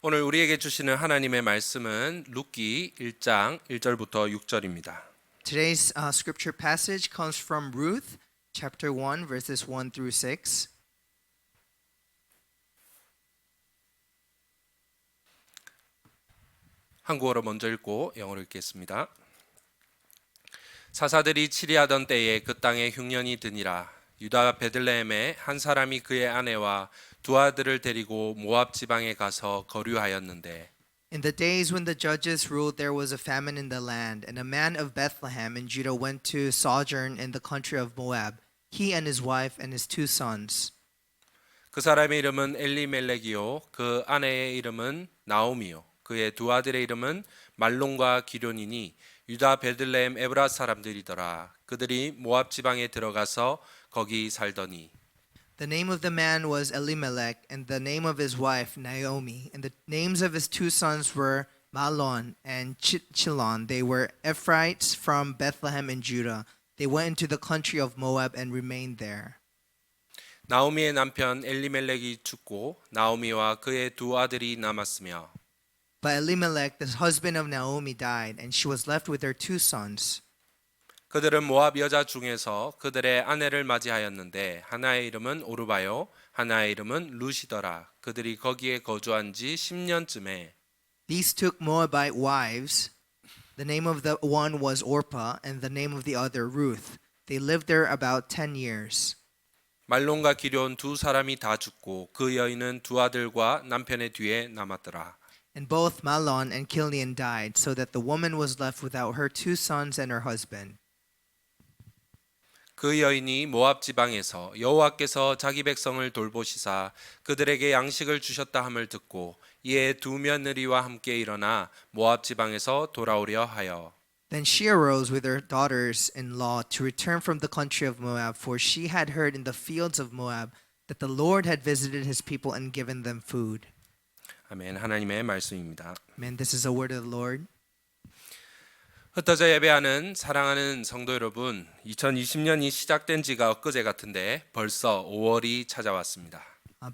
오늘 우리에게 주시는 하나님의 말씀은 룻기 1장 1절부터 6절입니다. Today's scripture passage comes from Ruth, chapter 1, verses 1 through 6. 한국어로 먼저 읽고 영어로 읽겠습니다. 사사들이 치리하던 때에 그 땅에 흉년이 드니라. 유다 베들레헴에 한 사람이 그의 아내와 두 아들을 데리고 모압 지방에 가서 거류하였는데 In the days when the judges ruled, there was a famine in the land, and a man of Bethlehem in Judah went to sojourn in the country of Moab, he and his wife and his two sons. 그 사람의 이름은 엘리멜렉이요 그 아내의 이름은 나오미요 그의 두 아들의 이름은 말론과 기련이니 유다 베들레헴 에브라 사람들이더라. 그들이 모압 지방에 들어가서 거기 살더니 The name of the man was Elimelech, and the name of his wife Naomi, and the names of his two sons were Mahlon and Chilon. They were Ephraimites from Bethlehem in Judah. They went into the country of Moab and remained there. 나오미의 남편 엘리멜렉이 죽고 나오미와 그의 두 아들이 남았으며 But Elimelech, the husband of Naomi, died, and she was left with her two sons. 그들은 모압 여자 중에서 그들의 아내를 맞이하였는데 하나의 이름은 오르바요 하나의 이름은 룻이더라. 그들이 거기에 거주한 지 10년쯤에 These took Moabite wives. The name of the one was Orpah, and the name of the other Ruth. They lived there about 10 years. 말론과 기럨 두 사람이 다 죽고 그 여인은 두 아들과 남편의 뒤에 남았더라. And both Mahlon and Chilion died, so that the woman was left without her two sons and her husband. 그 여인이 모압 지방에서 여호와께서 자기 백성을 돌보시사 그들에게 양식을 주셨다 함을 듣고 이에 두 며느리와 함께 일어나 모압 지방에서 돌아오려 하여 Then she arose with her daughters-in-law to return from the country of Moab, for she had heard in the fields of Moab that the Lord had visited his people and given them food. 아멘. 하나님의 말씀입니다. Amen. This is a word of the Lord. 흩어져 예배하는 사랑하는 성도 여러분, 2020년이 시작된 지가 엊그제 같은데 벌써 5월이 찾아왔습니다.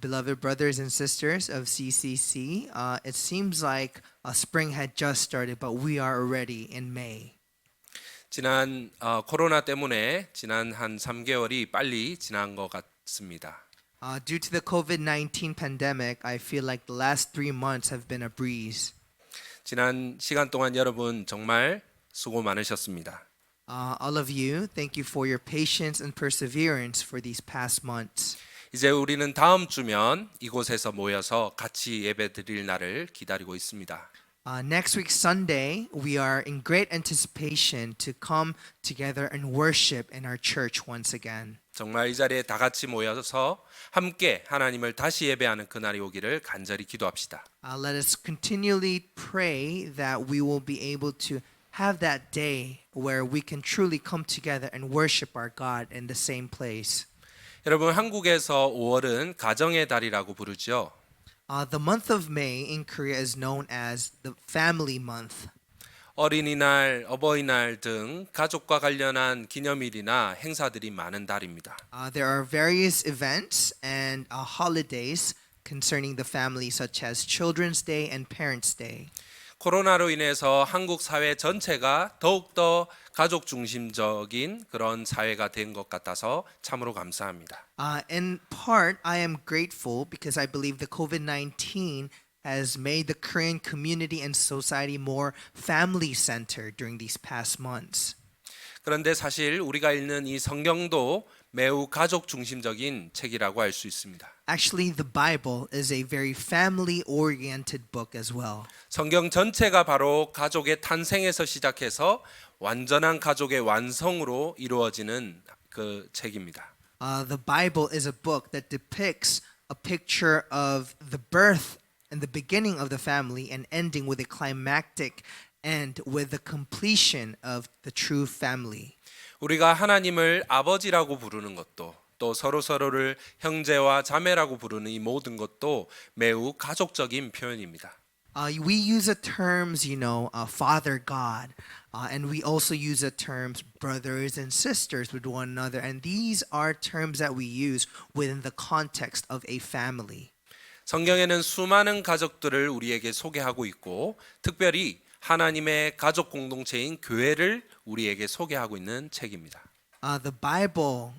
Beloved brothers and sisters of CCC, it seems like spring had just started, but we are already in May. 지난 코로나 때문에 지난 한 3개월이 빨리 지난 것 같습니다. Due to the COVID-19 pandemic, I feel like the last 3 months have been a breeze. 지난 시간 동안 여러분 정말 수고 많으셨습니다. All of you, thank you for your patience and perseverance for these past months. 이제 우리는 다음 주면 이곳에서 모여서 같이 예배 드릴 날을 기다리고 있습니다. Next week, Sunday, we are in great anticipation to come together and worship in our church once again. 정말 이 자리에 다 같이 모여서 함께 하나님을 다시 예배하는 그날이 오기를 간절히 기도합시다. Let us continually pray that we will be able to have that day where we can truly come together and worship our God in the same place. 여러분 한국에서 5월은 가정의 달이라고 부르죠. The month of May in Korea is known as the family month. 어린이날, 어버이날 등 가족과 관련한 기념일이나 행사들이 많은 달입니다. There are various events and holidays concerning the family, such as Children's Day and Parents' Day. 코로나로 인해서 한국 사회 전체가 더욱더 가족 중심적인 그런 사회가 된 것 같아서 참으로 감사합니다. In part, I am grateful because I believe the COVID-19 has made the Korean community and society more family-centered during these past months. 그런데 사실 우리가 읽는 이 성경도 매우 가족 중심적인 책이라고 할 수 있습니다. Actually, the Bible is a very family-oriented book as well. 성경 전체가 바로 가족의 탄생에서 시작해서 완전한 가족의 완성으로 이루어지는 그 책입니다. The Bible is a book that depicts a picture of the birth and the beginning of the family and ending with a climactic end with the completion of the true family. 우리가 하나님을 아버지라고 부르는 것도 또 서로를 형제와 자매라고 부르는 이 모든 것도 매우 가족적인 표현입니다. We use the terms, Father God, and we also use the terms brothers and sisters with one another, and these are terms that we use within the context of a family. 성경에는 수많은 가족들을 우리에게 소개하고 있고 특별히 하나님의 가족 공동체인 교회를 우리에게 소개하고 있는 책입니다. The Bible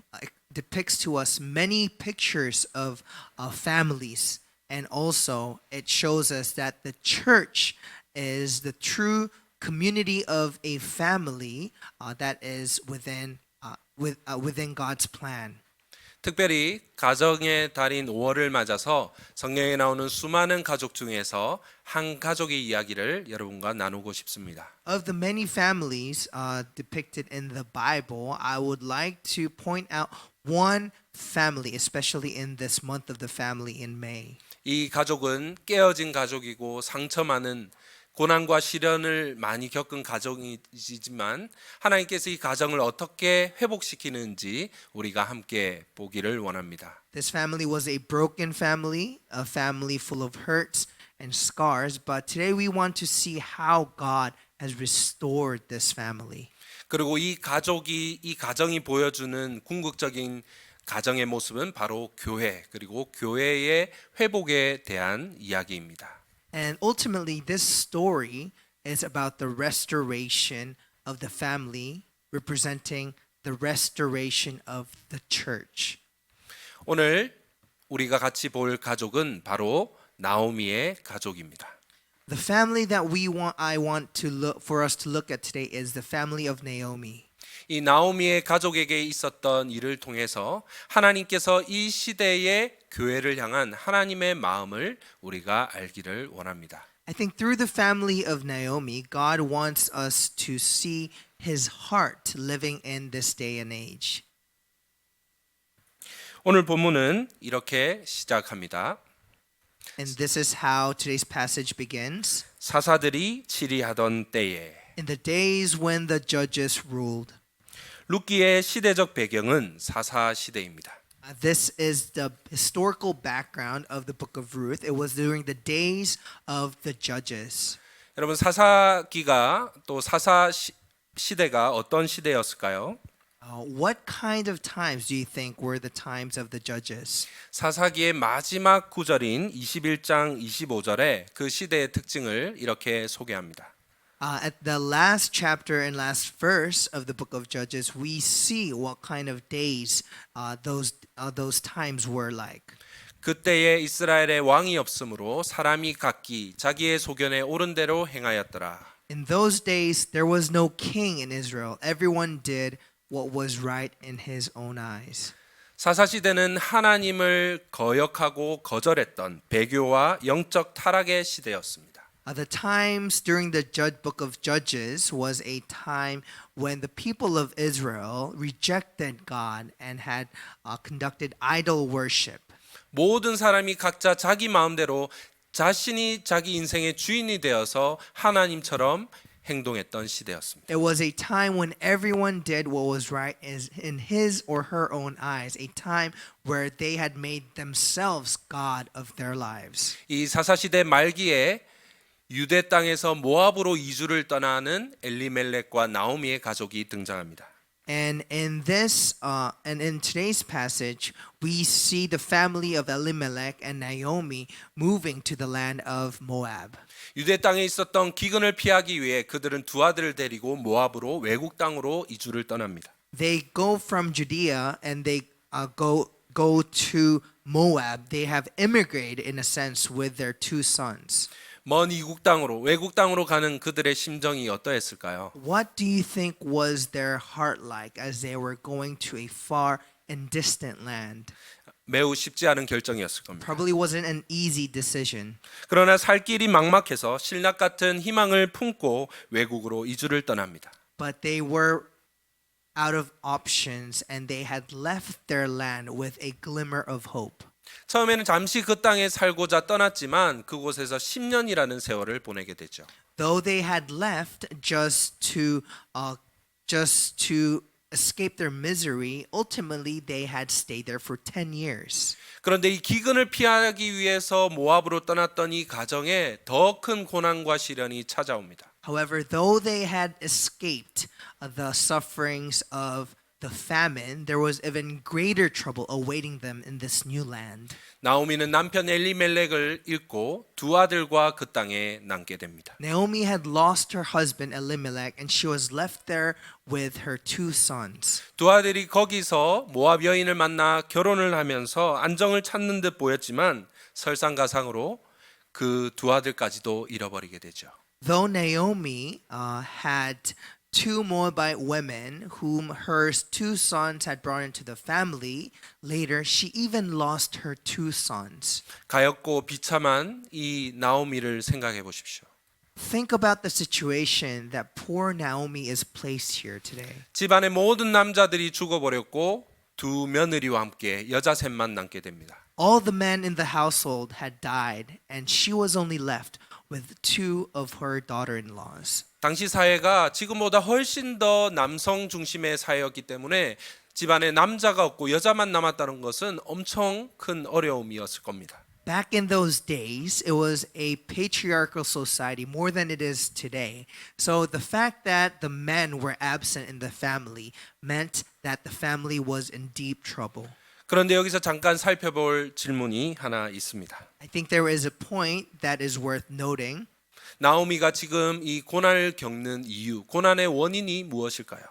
depicts to us many pictures of families, and also it shows us that the church is the true community of a family that is within God's plan. 특별히 가정의 달인 5월을 맞아서 성경에 나오는 수많은 가족 중에서 한 가족의 이야기를 여러분과 나누고 싶습니다. Of the many families depicted in the Bible, I would like to point out one family, especially in this month of the family in May. 이 가족은 깨어진 가족이고 상처 많은 고난과 시련을 많이 겪은 가정이지만 하나님께서 이 가정을 어떻게 회복시키는지 우리가 함께 보기를 원합니다. This family was a broken family, a family full of hurts and scars, but today we want to see how God has restored this family. 그리고 이 가정이 보여주는 궁극적인 가정의 모습은 바로 교회 그리고 교회의 회복에 대한 이야기입니다. And ultimately, this story is about the restoration of the family, representing the restoration of the church. 오늘 우리가 같이 볼 가족은 바로 나오미의 가족입니다. The family that I want to look for us to look at today is the family of Naomi. 이 나오미의 가족에게 있었던 일을 통해서 하나님께서 이 시대의 교회를 향한 하나님의 마음을 우리가 알기를 원합니다. I think through the family of Naomi, God wants us to see his heart living in this day and age. 오늘 본문은 이렇게 시작합니다. And this is how today's passage begins. 사사들이 치리하던 때에 In the days when the judges ruled. 룻기의 시대적 배경은 사사 시대입니다. This is the historical background of the book of Ruth. It was during the days of the judges. 여러분 사사기가 또 사사 시대가 어떤 시대였을까요? What kind of times do you think were the times of the judges? 사사기의 마지막 구절인 21장 25절에 그 시대의 특징을 이렇게 소개합니다. At the last chapter and last verse of the book of Judges, we see what kind of days those times were like. 그때에 이스라엘에 왕이 없으므로 사람이 각기 자기의 소견에 옳은 대로 행하였더라. In those days, there was no king in Israel. Everyone did what was right in his own eyes. 사사 시대는 하나님을 거역하고 거절했던 배교와 영적 타락의 시대였습니다. The times during the book of Judges was a time when the people of Israel rejected God and had conducted idol worship. 모든 사람이 각자 자기 마음대로 자신이 자기 인생의 주인이 되어서 하나님처럼 행동했던 시대였습니다. It was a time when everyone did what was right in his or her own eyes, a time where they had made themselves God of their lives. 이 사사 시대 말기에 유대 땅에서 모압으로 이주를 떠나는 엘리멜렉과 나오미의 가족이 등장합니다. And in today's passage, we see the family of Elimelech and Naomi moving to the land of Moab. 유대 땅에 있었던 기근을 피하기 위해 그들은 두 아들을 데리고 모압으로 외국 땅으로 이주를 떠납니다. They go from Judea and they go to Moab. They have immigrated in a sense with their two sons. 먼 이국 땅으로 외국 땅으로 가는 그들의 심정이 어떠했을까요? What do you think was their heart like as they were going to a far and distant land? 매우 쉽지 않은 결정이었을 겁니다. Probably wasn't an easy decision. 그러나 살 길이 막막해서 신락 같은 희망을 품고 외국으로 이주를 떠납니다. But they were out of options and they had left their land with a glimmer of hope. 처음에는 잠시 그 땅에 살고자 떠났지만 그곳에서 10년이라는 세월을 보내게 되죠. Though they had left just to escape their misery, ultimately they had stayed there for 10 years. 그런데 이 기근을 피하기 위해서 모압으로 떠났던 이 가정에 더 큰 고난과 시련이 찾아옵니다. However, though they had escaped the sufferings of the famine, there was even greater trouble awaiting them in this new land. 나오미는 남편 엘리멜렉을 잃고 두 아들과 그 땅에 남게 됩니다. Naomi had lost her husband Elimelech, and she was left there with her two sons. 두 아들이 거기서 모압 여인을 만나 결혼을 하면서 안정을 찾는 듯 보였지만 설상가상으로 그 두 아들까지도 잃어버리게 되죠. Though Naomi had two Moabite women whom her two sons had brought into the family, later she even lost her two sons. 가엾고 비참한 이 나오미를 생각해 보십시오. Think about the situation that poor Naomi is placed here today. 집안의 모든 남자들이 죽어버렸고 두 며느리와 함께 여자 셋만 남게 됩니다. All the men in the household had died, and she was only left with two of her daughter-in-laws. 당시 사회가 지금보다 훨씬 더 남성 중심의 사회였기 때문에 집안에 남자가 없고 여자만 남았다는 것은 엄청 큰 어려움이었을 겁니다. Back in those days, it was a patriarchal society more than it is today. So the fact that the men were absent in the family meant that the family was in deep trouble. 그런데 여기서 잠깐 살펴볼 질문이 하나 있습니다. I think there is a point that is worth noting. 나오미가 지금 이 고난을 겪는 이유, 고난의 원인이 무엇일까요?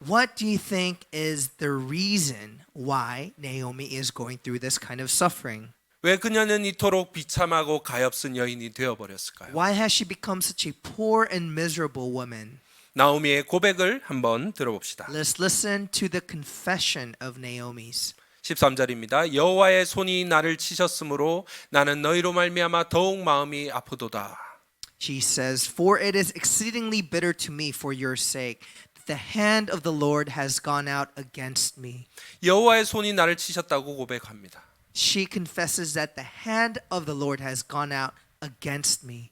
What do you think is the reason why Naomi is going through this kind of suffering? 왜 그녀는 이토록 비참하고 가엾은 여인이 되어버렸을까요? Why has she become such a poor and miserable woman? 나오미의 고백을 한번 들어봅시다. Let's listen to the confession of Naomi's. 13절입니다. 여호와의 손이 나를 치셨으므로 나는 너희로 말미암아 더욱 마음이 아프도다. She says, "For it is exceedingly bitter to me for your sake that the hand of the Lord has gone out against me." 여호와의 손이 나를 치셨다고 고백합니다. She confesses that the hand of the Lord has gone out against me.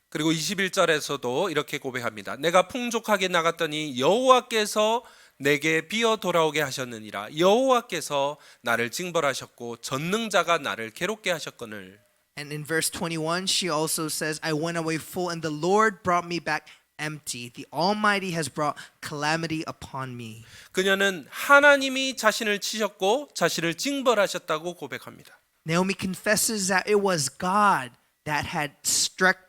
그리고 21절에서도 이렇게 고백합니다. 내가 풍족하게 나갔더니 여호와께서 내게 비어 돌아오게 하셨느니라. 여호와께서 나를 징벌하셨고 전능자가 나를 괴롭게 하셨거늘. And in verse 21, she also says, "I went away full, and the Lord brought me back empty. The Almighty has brought calamity upon me." 그녀는 하나님이 자신을 치셨고 자신을 징벌하셨다고 고백합니다. Naomi confesses that it was God that had struck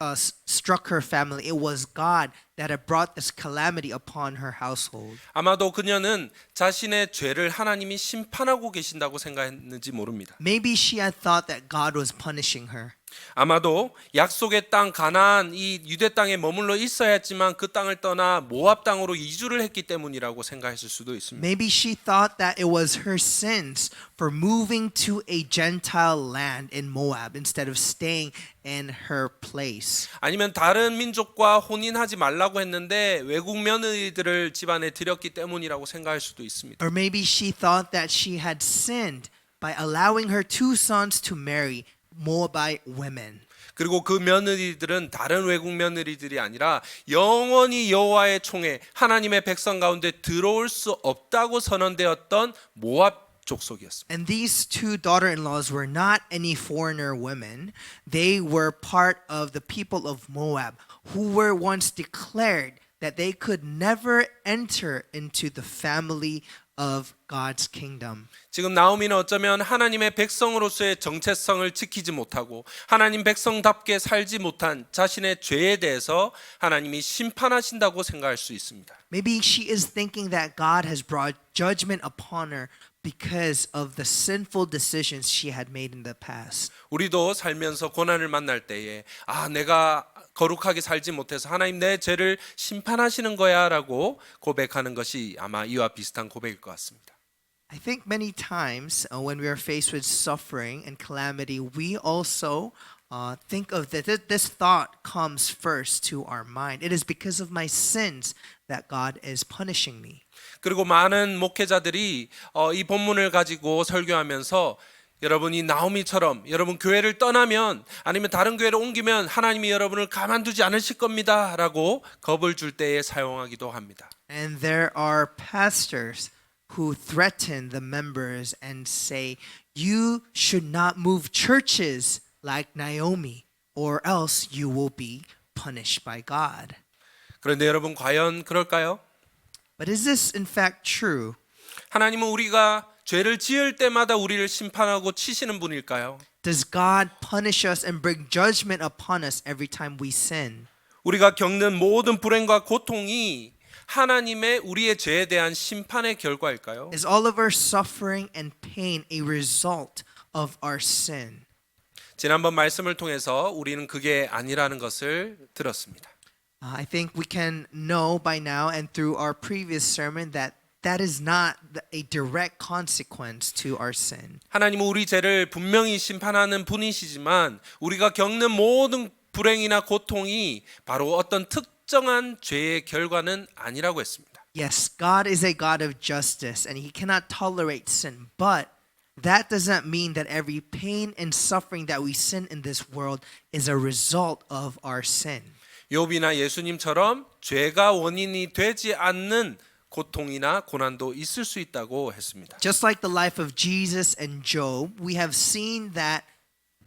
her family. It was God that had brought this calamity upon her household. 아마도 그녀는 자신의 죄를 하나님이 심판하고 계신다고 생각했는지 모릅니다. Maybe she had thought that God was punishing her. 아마도 약속의 땅 가나안 이 유대 땅에 머물러 있어야 했지만 그 땅을 떠나 모압 땅으로 이주를 했기 때문이라고 생각했을 수도 있습니다. Maybe she thought that it was her sins for moving to a Gentile land in Moab instead of staying in her place. 아니면 다른 민족과 혼인하지 말라고 했는데 외국 며느리들을 집안에 들였기 때문이라고 생각할 수도 있습니다. Or maybe she thought that she had sinned by allowing her two sons to marry Moabite women. 그리고 그 며느리들은 다른 외국 며느리들이 아니라 영원히 여호와의 총에 하나님의 백성 가운데 들어올 수 없다고 선언되었던 모압 족속이었습니다. And these two daughter-in-laws were not any foreigner women. They were part of the people of Moab who were once declared that they could never enter into the family of God's kingdom. 지금 나오미는 어쩌면 하나님의 백성으로서의 정체성을 지키지 못하고 하나님 백성답게 살지 못한 자신의 죄에 대해서 하나님이 심판하신다고 생각할 수 있습니다. Maybe she is thinking that God has brought judgment upon her because of the sinful decisions she had made in the past. 우리도 살면서 고난을 만날 때에 내가 거룩하게 살지 못해서 하나님 내 죄를 심판하시는 거야라고 고백하는 것이 아마 이와 비슷한 고백일 것 같습니다. I think many times when we are faced with suffering and calamity, we also think of that. This thought comes first to our mind. It is because of my sins that God is punishing me. 그리고 많은 목회자들이 이 본문을 가지고 설교하면서 여러분이 나오미처럼 여러분 교회를 떠나면 아니면 다른 교회로 옮기면 하나님이 여러분을 가만두지 않으실 겁니다라고 겁을 줄 때에 사용하기도 합니다. And there are pastors who threaten the members and say, "You should not move churches like Naomi, or else you will be punished by God." 그런데 여러분 과연 그럴까요? But is this in fact true? 하나님은 우리가 죄를 지을 때마다 우리를 심판하고 치시는 분일까요? Does God punish us and bring judgment upon us every time we sin? 우리가 겪는 모든 불행과 고통이 하나님의 우리의 죄에 대한 심판의 결과일까요? Is all of our suffering and pain a result of our sin? 지난번 말씀을 통해서 우리는 그게 아니라는 것을 들었습니다. I think we can know by now and through our previous sermon that that is not a direct consequence to our sin. 하나님은 우리 죄를 분명히 심판하는 분이시지만 우리가 겪는 모든 불행이나 고통이 바로 어떤 특정한 죄의 결과는 아니라고 했습니다. Yes, God is a God of justice and he cannot tolerate sin, but that does not mean that every pain and suffering that we sin in this world is a result of our sin. 욥이나 예수님처럼 죄가 원인이 되지 않는 고통이나 고난도 있을 수 있다고 했습니다. Just like the life of Jesus and Job, we have seen that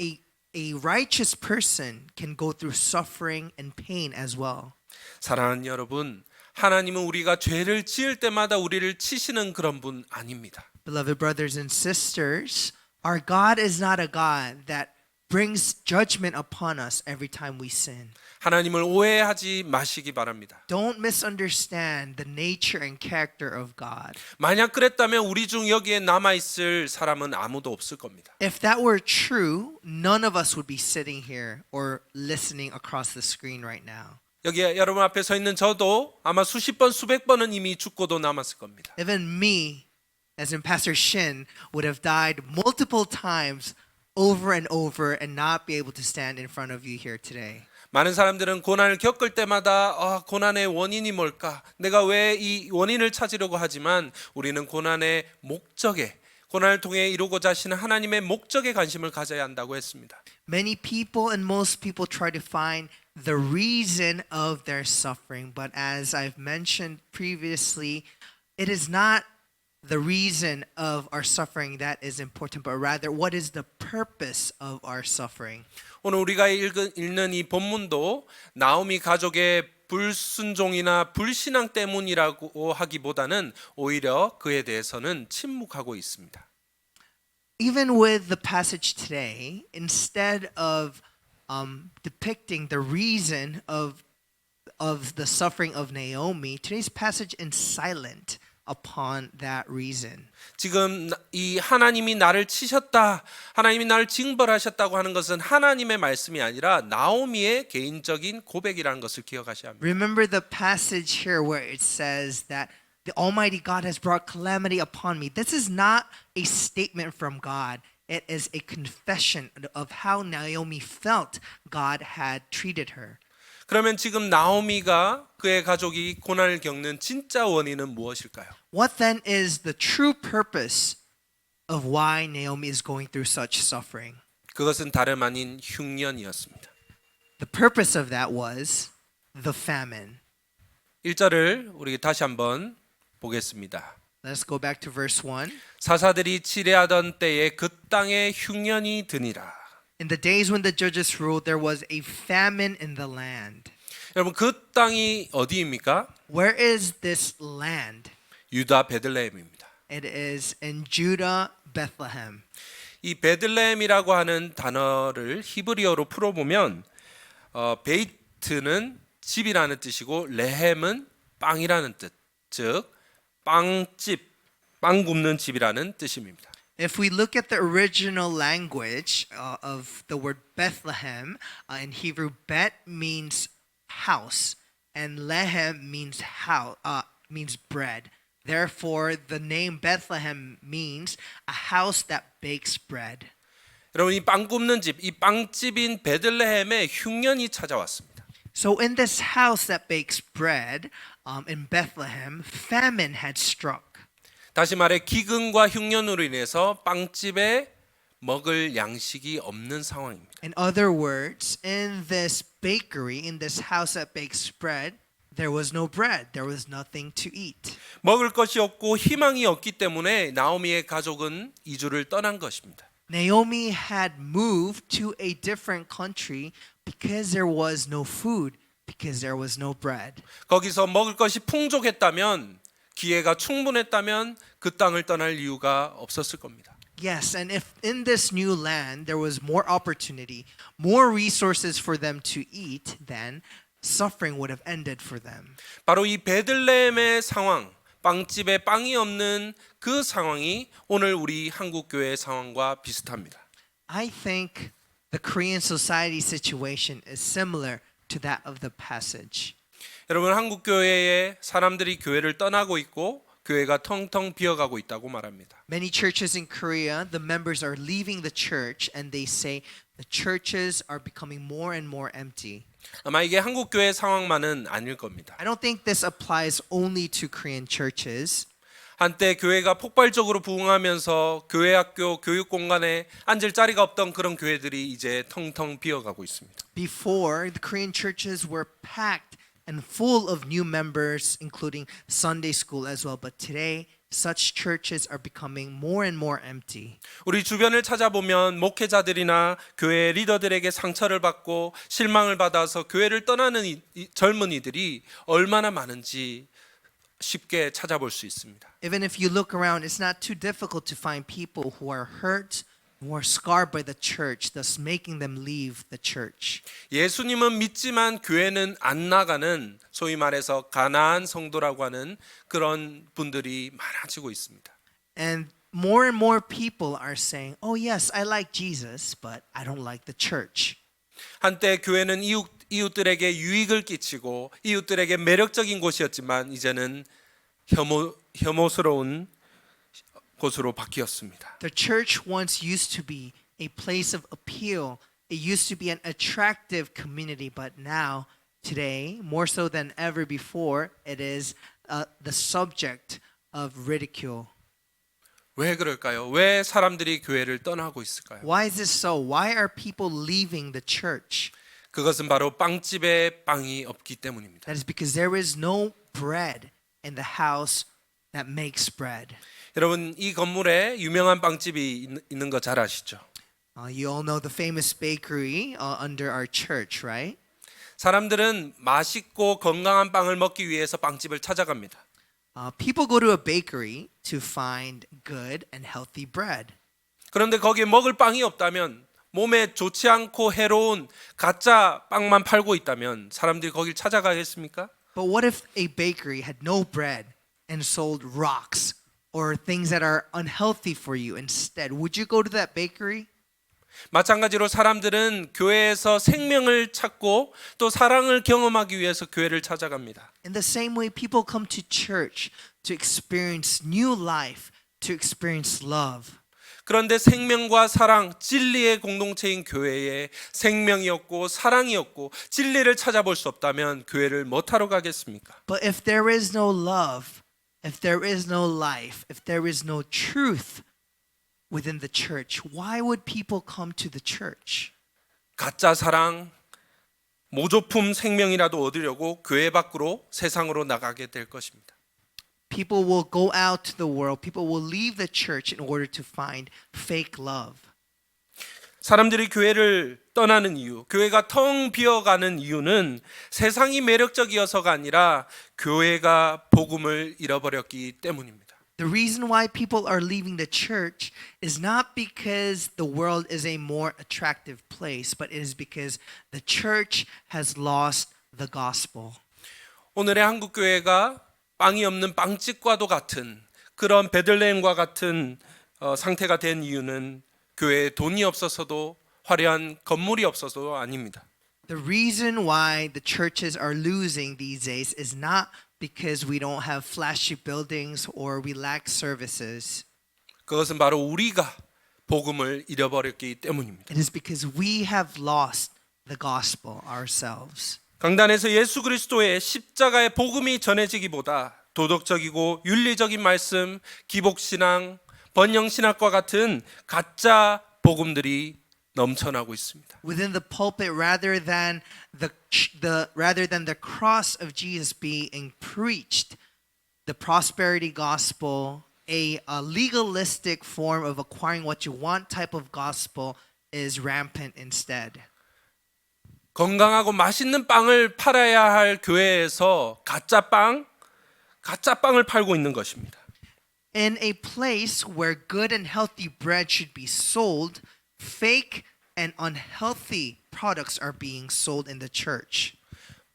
a righteous person can go through suffering and pain as well. 사랑하는 여러분, 하나님은 우리가 죄를 지을 때마다 우리를 치시는 그런 분 아닙니다. Beloved brothers and sisters, our God is not a God that brings judgment upon us every time we sin. 하나님을 오해하지 마시기 바랍니다. Don't misunderstand the nature and character of God. 만약 그랬다면 우리 중 여기에 남아 있을 사람은 아무도 없을 겁니다. If that were true, none of us would be sitting here or listening across the screen right now. 여기에 여러분 앞에 서 있는 저도 아마 수십 번 수백 번은 이미 죽고도 남았을 겁니다. Even me, as in Pastor Shin, would have died multiple times over and over and not be able to stand in front of you here today. 많은 사람들은 고난을 겪을 때마다 고난의 원인이 뭘까? 내가 왜 이 원인을 찾으려고 하지만 우리는 고난의 목적에 고난을 통해 이루고자 하시는 하나님의 목적에 관심을 가져야 한다고 했습니다. Many people and most people try to find the reason of their suffering, but as I've mentioned previously, it is not the reason of our suffering that is important, but rather what is the purpose of our suffering. 오늘 우리가 읽는 이 본문도 나오미 가족의 불순종이나 불신앙 때문이라고 하기보다는 오히려 그에 대해서는 침묵하고 있습니다. Even with the passage today, instead of depicting the reason of the suffering of Naomi, today's passage is silent upon that reason. 지금 이 하나님이 나를 치셨다, 하나님이 나를 징벌하셨다고 하는 것은 하나님의 말씀이 아니라 나오미의 개인적인 고백이라는 것을 기억하셔야 합니다. Remember the passage here where it says that the Almighty God has brought calamity upon me. This is not a statement from God. It is a confession of how Naomi felt God had treated her. 그러면 지금 나오미가 그의 가족이 고난을 겪는 진짜 원인은 무엇일까요? What then is the true purpose of why Naomi is going through such suffering? 그것은 다름 아닌 흉년이었습니다. The purpose of that was the famine. 1절을 우리 다시 한번 보겠습니다. Let's go back to verse 1. 사사들이 치레하던 때에 그 땅에 흉년이 드니라. In the days when the judges ruled, there was a famine in the land. 여러분 그 땅이 어디입니까? Where is this land? 유다 베들레헴입니다. It is in Judah, Bethlehem. 이 베들레헴이라고 하는 단어를 히브리어로 풀어보면 베이트는 집이라는 뜻이고 레헴은 빵이라는 뜻, 즉 빵집, 빵 굽는 집이라는 뜻입니다. If we look at the original language of the word Bethlehem, in Hebrew, Bet means house, and Lehem means means bread. Therefore, the name Bethlehem means a house that bakes bread. 여러분 이 빵 굽는 집, 이 빵집인 베들레헴에 흉년이 찾아왔습니다. So in this house that bakes bread, in Bethlehem, famine had struck. 다시 말해 기근과 흉년으로 인해서 빵집에 먹을 양식이 없는 상황입니다. In other words, in this bakery, in this house that bakes bread, there was no bread. There was nothing to eat. 먹을 것이 없고 희망이 없기 때문에 나오미의 가족은 이주를 떠난 것입니다. Naomi had moved to a different country because there was no food, because there was no bread. 거기서 먹을 것이 풍족했다면 기회가 충분했다면 그 땅을 떠날 이유가 없었을 겁니다. Yes, and if in this new land there was more opportunity, more resources for them to eat, then suffering would have ended for them. 바로 이 베들레헴의 상황, 빵집에 빵이 없는 그 상황이 오늘 우리 한국 교회의 상황과 비슷합니다. I think the Korean society situation is similar to that of the passage. 여러분, 한국 교회에 사람들이 교회를 떠나고 있고 교회가 텅텅 비어가고 있다고 말합니다. Many churches in Korea, the members are leaving the church and they say the churches are becoming more and more empty. 아마 이게 한국 교회 상황만은 아닐 겁니다. I don't think this applies only to Korean churches. 한때 교회가 폭발적으로 부흥하면서 교회 학교 교육 공간에 앉을 자리가 없던 그런 교회들이 이제 텅텅 비어가고 있습니다. Before, the Korean churches were packed and full of new members, including Sunday school as well. But today, such churches are becoming more and more empty. 우리 주변을 찾아보면 목회자들이나 교회 리더들에게 상처를 받고 실망을 받아서 교회를 떠나는 이 젊은이들이 얼마나 많은지 쉽게 찾아볼 수 있습니다. Even if you look around, it's not too difficult to find people who are hurt, who are scarred by the church, thus making them leave the church. 예수님은 믿지만 교회는 안 나가는 소위 말해서 가나안 성도라고 하는 그런 분들이 많아지고 있습니다. And more people are saying, "Oh yes, I like Jesus, but I don't like the church." 한때 교회는 이웃들에게 유익을 끼치고 이웃들에게 매력적인 곳이었지만 이제는 혐오스러운 곳으로 바뀌었습니다. The church once used to be a place of appeal. It used to be an attractive community, but now, today, more so than ever before, it is the subject of ridicule. 왜 그럴까요? 왜 사람들이 교회를 떠나고 있을까요? Why is this so? Why are people leaving the church? 그것은 바로 빵집에 빵이 없기 때문입니다. That is because there is no bread in the house that makes bread. 여러분, 이 건물에 유명한 빵집이 있는 거 잘 아시죠? You all know the famous bakery under our church, right? 사람들은 맛있고 건강한 빵을 먹기 위해서 빵집을 찾아갑니다. People go to a bakery to find good and healthy bread. 그런데 거기에 먹을 빵이 없다면, 몸에 좋지 않고 해로운 가짜 빵만 팔고 있다면 사람들이 거길 찾아가겠습니까? But what if a bakery had no bread and sold rocks or things that are unhealthy for you instead? Would you go to that bakery? 마찬가지로 사람들은 교회에서 생명을 찾고 또 사랑을 경험하기 위해서 교회를 찾아갑니다. In the same way, people come to church to experience new life, to experience love. 그런데 생명과 사랑, 진리의 공동체인 교회에 생명이었고 사랑이었고 진리를 찾아볼 수 없다면 교회를 못하러 가겠습니까? But if there is no love, if there is no life, if there is no truth within the church, why would people come to the church? 가짜 사랑, 모조품 생명이라도 얻으려고 교회 밖으로 세상으로 나가게 될 것입니다. People will go out to the world. People will leave the church in order to find fake love. 사람들이 교회를 떠나는 이유, 교회가 텅 비어가는 이유는 세상이 매력적이어서가 아니라 교회가 복음을 잃어버렸기 때문입니다. The reason why people are leaving the church is not because the world is a more attractive place, but it is because the church has lost the gospel. 오늘의 한국 교회가 빵이 없는 빵집과도 같은 그런 베들레헴과 같은 상태가 된 이유는 교회에 돈이 없어서도 화려한 건물이 없어서도 아닙니다. The reason why the churches are losing these days is not because we don't have flashy buildings or we lack services. 그것은 바로 우리가 복음을 잃어버렸기 때문입니다. It is because we have lost the gospel ourselves. 강단에서 예수 그리스도의 십자가의 복음이 전해지기보다 도덕적이고 윤리적인 말씀, 기복신앙, 번영신학과 같은 가짜 복음들이 넘쳐나고 있습니다. Within the pulpit, rather than the cross of Jesus being preached, the prosperity gospel, a legalistic form of acquiring what you want type of gospel, is rampant instead. 건강하고 맛있는 빵을 팔아야 할 교회에서 가짜 빵, 가짜 빵을 팔고 있는 것입니다. In a place where good and healthy bread should be sold, fake and unhealthy products are being sold in the church.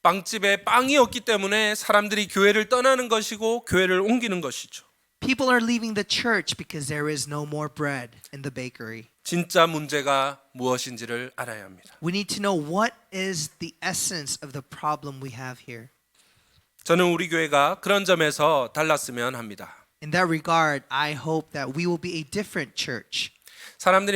빵집에 빵이 없기 때문에 사람들이 교회를 떠나는 것이고 교회를 옮기는 것이죠. People are leaving the church because there is no more bread in the bakery. 진짜 문제가 무엇인지를 알아야 합니다. We need to know what is the essence of the problem we have here. 저는 우리 교회가 그런 점에서 달랐으면 합니다. In that regard, I hope that we will be a different church.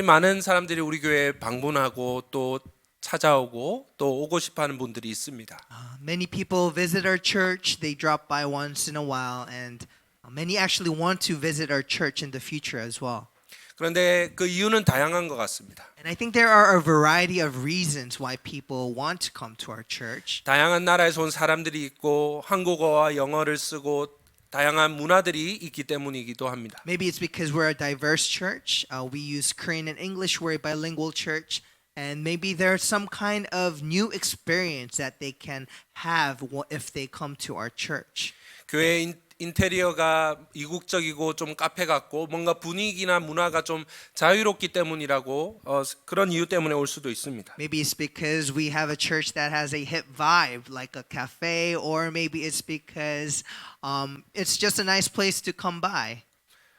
많은 사람들이 우리 교회에 방문하고 또 찾아오고 또 오고 싶어하는 분들이 있습니다. Many people visit our church. They drop by once in a while, and many actually want to visit our church in the future as well. 그런데 그 이유는 다양한 것 같습니다. And I think there are a variety of reasons why people want to come to our church. 다양한 나라에서 온 사람들이 있고 한국어와 영어를 쓰고 다양한 문화들이 있기 때문이기도 합니다. Maybe it's because we're a diverse church. We use Korean and English. We're a bilingual church. And maybe there's some kind of new experience that they can have if they come to our church. 교회 인테리어가 이국적이고 좀 카페 같고 뭔가 분위기나 문화가 좀 자유롭기 때문이라고 그런 이유 때문에 올 수도 있습니다. Maybe it's because we have a church that has a hip vibe like a cafe, or maybe it's because it's just a nice place to come by.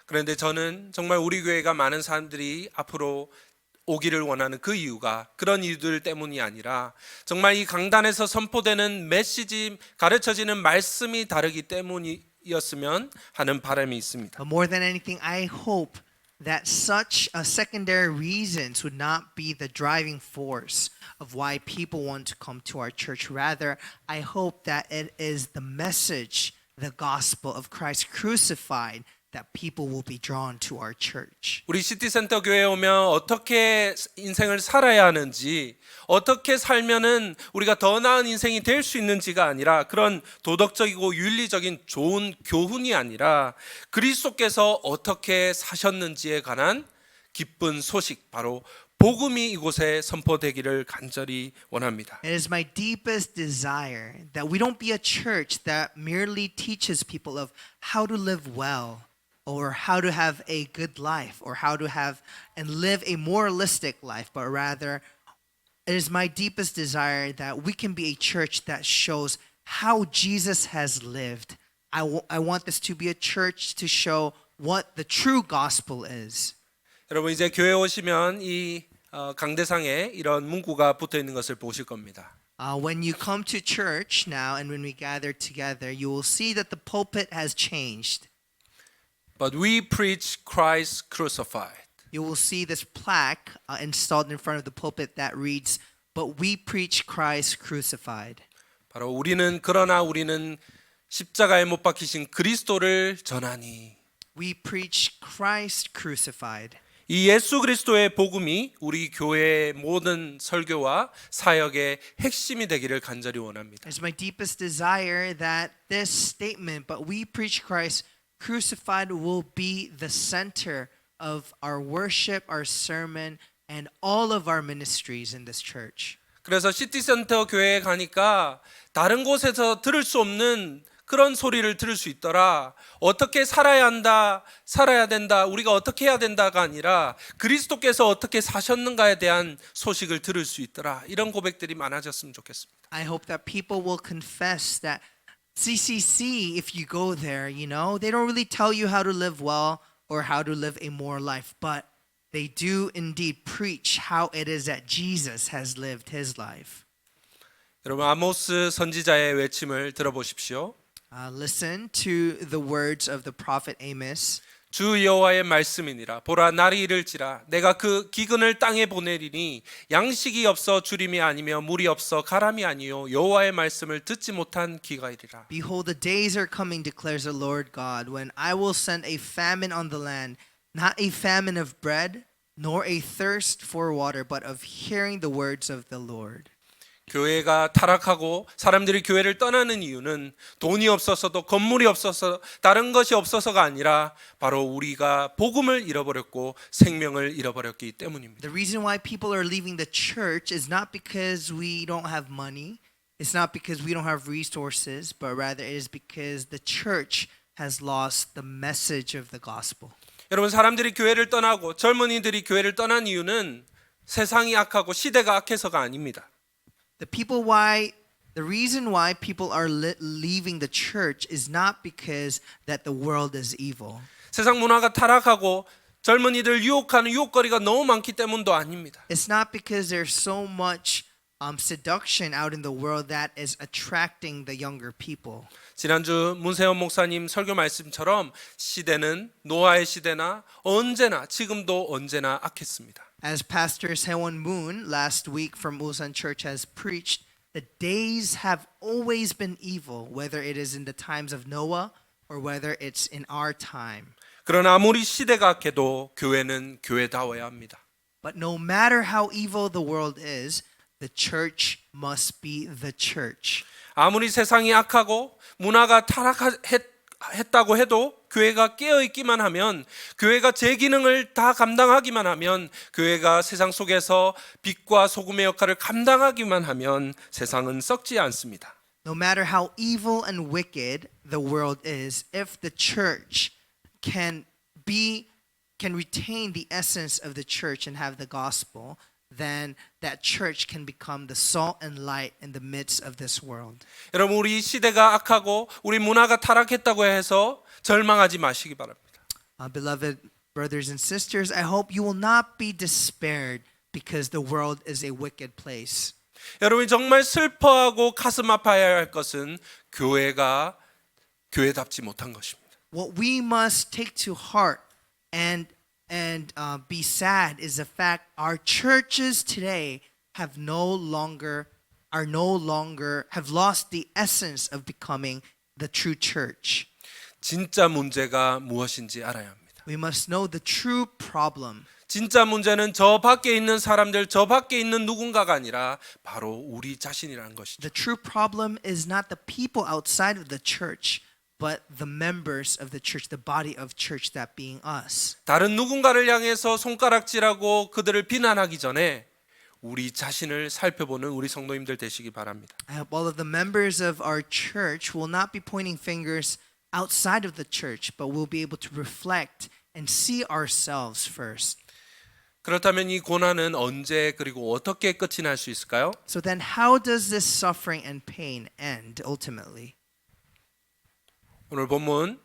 그런데 저는 정말 우리 교회가 많은 사람들이 앞으로 오기를 원하는 그 이유가 그런 이유들 때문이 아니라 정말 이 강단에서 선포되는 메시지, 가르쳐지는 말씀이 다르기 때문이었으면 하는 바람이 있습니다. But more than anything, I hope that such secondary reasons would not be the driving force of why people want to come to our church. Rather, I hope that it is the message, the gospel of Christ crucified, that people will be drawn to our church. 우리 시티센터 교회에 오면 어떻게 인생을 살아야 하는지, 어떻게 살면은 우리가 더 나은 인생이 될 수 있는지가 아니라 그런 도덕적이고 윤리적인 좋은 교훈이 아니라 그리스도께서 어떻게 사셨는지에 관한 기쁜 소식, 바로 복음이 이곳에 선포되기를 간절히 원합니다. It is my deepest desire that we don't be a church that merely teaches people of how to live well, or how to have a good life, or how to have and live a moralistic life, but rather it is my deepest desire that we can be a church that shows how Jesus has lived. I want this to be a church to show what the true gospel is. 여러분 이제 교회 오시면 이 강대상에 이런 문구가 붙어 있는 것을 보실 겁니다. When you come to church now and when we gather together, you will see that the pulpit has changed. But we preach Christ crucified. You will see this plaque installed in front of the pulpit that reads, "But we preach Christ crucified." 바로 우리는 십자가에 못 박히신 그리스도를 전하니. We preach Christ crucified. 이 예수 그리스도의 복음이 우리 교회의 모든 설교와 사역의 핵심이 되기를 간절히 원합니다. It's my deepest desire that this statement, "But we preach Christ crucified," will be the center of our worship, our sermon, and all of our ministries in this church. 그래서 시티센터 교회에 가니까 다른 곳에서 들을 수 없는 그런 소리를 들을 수 있더라. 어떻게 살아야 한다, 살아야 된다, 우리가 어떻게 해야 된다가 아니라 그리스도께서 어떻게 사셨는가에 대한 소식을 들을 수 있더라. 이런 고백들이 많아졌으면 좋겠습니다. I hope that people will confess that CCC, if you go there, you know, they don't really tell you how to live well or how to live a moral life, but they do indeed preach how it is that Jesus has lived his life. 여러분 아모스 선지자의 외침을 들어보십시오. Listen to the words of the prophet Amos. 주 여호와의 말씀이니라. 보라 날이 이를지라 내가 그 기근을 땅에 보내리니 양식이 없어 주림이 아니며 물이 없어 가람이 아니요 여호와의 말씀을 듣지 못한 기가 이리라. Behold, the days are coming, declares the Lord God, when I will send a famine on the land, not a famine of bread, nor a thirst for water, but of hearing the words of the Lord. 교회가 타락하고 사람들이 교회를 떠나는 이유는 돈이 없어서도 건물이 없어서 다른 것이 없어서가 아니라 바로 우리가 복음을 잃어버렸고 생명을 잃어버렸기 때문입니다. The reason why people are leaving the church is not because we don't have money. It's not because we don't have resources, but rather it is because the church has lost the message of the gospel. 여러분, 사람들이 교회를 떠나고 젊은이들이 교회를 떠난 이유는 세상이 악하고 시대가 악해서가 아닙니다. The reason why people are leaving the church is not because that the world is evil. 세상 문화가 타락하고 젊은이들 유혹하는 유혹거리가 너무 많기 때문도 아닙니다. It's not because there's so much seduction out in the world that is attracting the younger people. 지난주 문세원 목사님 설교 말씀처럼 시대는 노아의 시대나 언제나 지금도 언제나 악했습니다. As Pastor Sewon Moon last week from Ulsan Church has preached, the days have always been evil, whether it is in the times of Noah or whether it's in our time. 그러나 아무리 시대가 악해도 교회는 교회다워야 합니다. But no matter how evil the world is, the church must be the church. 아무리 세상이 악하고 문화가 타락했다고 해도 교회가 깨어있기만 하면, 교회가 제 기능을 다 감당하기만 하면, 교회가 세상 속에서 빛과 소금의 역할을 감당하기만 하면 세상은 썩지 않습니다. No matter how evil and wicked the world is, if the church can retain the essence of the church and have the gospel, then that church can become the salt and light in the midst of this world. 여러분, 우리 시대가 악하고 우리 문화가 타락했다고 해서 절망하지 마시기 바랍니다. Beloved brothers and sisters, I hope you will not be despaired because the world is a wicked place. 여러분이 정말 슬퍼하고 가슴 아파해야 할 것은 교회가 교회답지 못한 것입니다. What we must take to heart and be sad is the fact our churches today have lost the essence of becoming the true church. 진짜 문제가 무엇인지 알아야 합니다. We must know the true problem. 진짜 문제는 저 밖에 있는 사람들, 저 밖에 있는 누군가가 아니라 바로 우리 자신이라는 것이죠. The true problem is not the people outside of the church, but the members of the church, the body of church, that being us. 다른 누군가를 향해서 손가락질하고 그들을 비난하기 전에 우리 자신을 살펴보는 우리 성도님들 되시기 바랍니다. I hope all of the members of our church will not be pointing fingers outside of the church, but will be able to reflect and see ourselves first. 그렇다면 이 고난은 언제 그리고 어떻게 끝이 날 수 있을까요? So then how does this suffering and pain end ultimately? 오늘 본문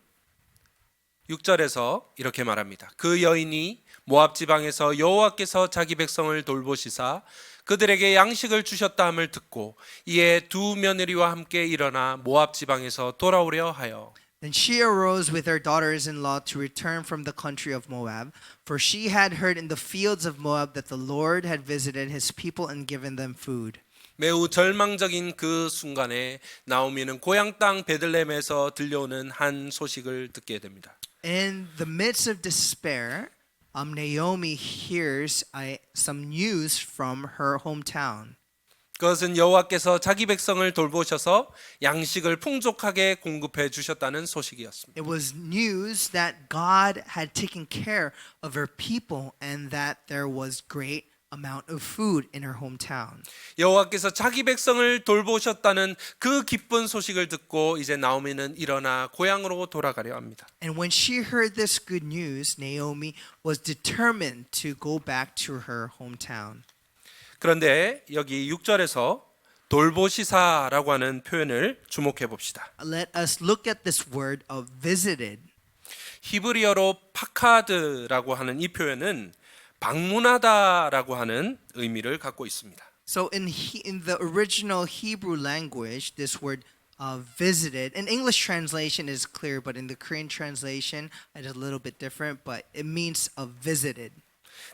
6절에서 이렇게 말합니다. 그 여인이 모압 지방에서 여호와께서 자기 백성을 돌보시사 그들에게 양식을 주셨다 함을 듣고 이에 두 며느리와 함께 일어나 모압 지방에서 돌아오려 하여 Then she arose with her daughters-in-law to return from the country of Moab, for she had heard in the fields of Moab that the Lord had visited his people and given them food. 매우 절망적인 그 순간에 나오미는 고향 땅 베들레헴에서 들려오는 한 소식을 듣게 됩니다. In the midst of despair, Naomi hears some news from her hometown. 그것은 여호와께서 자기 백성을 돌보셔서 양식을 풍족하게 공급해 주셨다는 소식이었습니다. It was news that God had taken care of her people and that there was great amount of food in her hometown. 여호와께서 자기 백성을 돌보셨다는 그 기쁜 소식을 듣고 이제 나오미는 일어나 고향으로 돌아가려 합니다. And when she heard this good news, Naomi was determined to go back to her hometown. 그런데 여기 6절에서 돌보시사라고 하는 표현을 주목해 봅시다. Let us look at this word of visited. 히브리어로 파카드라고 하는 이 표현은 방문하다라고 하는 의미를 갖고 있습니다. So in the original Hebrew language, this word visited, in English translation is clear, but in the Korean translation it is a little bit different, but it means visited.